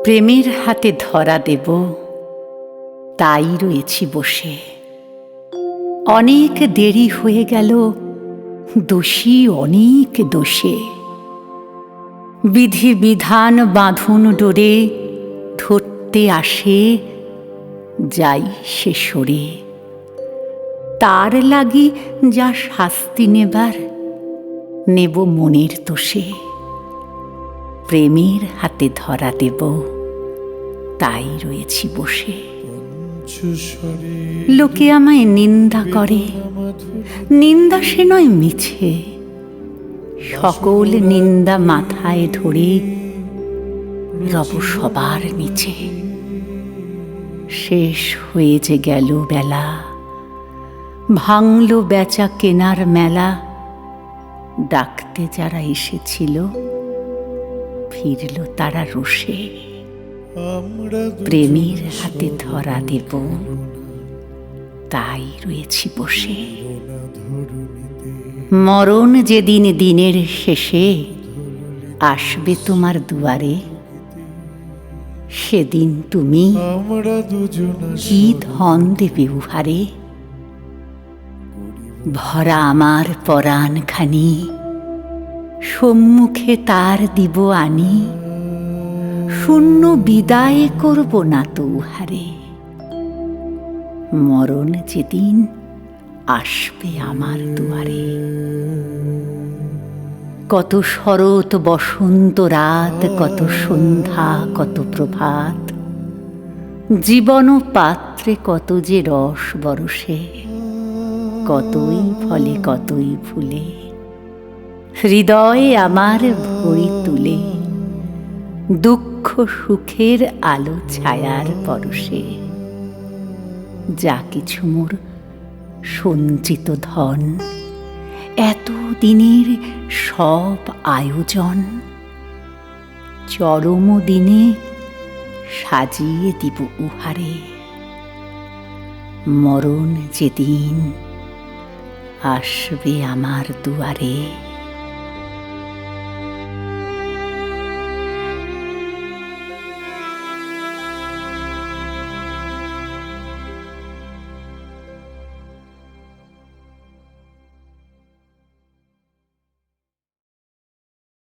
প্রেমের হাতে ধরা দেব, তাই রয়েছি বসে। অনেক দেরি হয়ে গেল, দোষী অনেক দোষে। বিধি বিধান বাঁধন ডোরে ধরতে আসে, যাই সে সরে। তার লাগি যা শাস্তি নেবার, নেব মনের দোষে। প্রেমের হাতে ধরা দেব, তাই রয়েছি বসে। লোকে আমায় নিন্দা করে, নিন্দা সে নয় মিছে। সকল নিন্দা মাথায় ধরে রব সবার নিচে। শেষ হয়ে যে গেল বেলা, ভাঙল বেচা কেনার মেলা। ডাকতে যারা এসেছিল, ফিরল তারা রোষে। প্রেমের হাতে ধরা দেব, তাই রয়েছি বসে। মরণ যেদিন দিনের শেষে আসবে তোমার দুয়ারে, সেদিন তুমি কি ধন দেবে উহারে। ভরা আমার পরাণখানি, সম্মুখে তার দিব আনি। শূন্য বিদায় করব না তো উহারে। মরণ যেদিন আসবে আমার দুয়ারে। কত শরৎ বসন্ত রাত, কত সন্ধ্যা কত প্রভাত। জীবন পাত্রে কত যে রস বরষে, কতই ফলে কতই ফুলে। হৃদয়ে আমার ভরি তুলে, দুঃখ সুখের আলো ছায়ার পরশে। যা কিছু মোর সঞ্চিত ধন, এত দিনের সব আয়োজন, চরম দিনে সাজিয়ে দিব উহারে। মরণ যেদিন আসবে আমার দুয়ারে।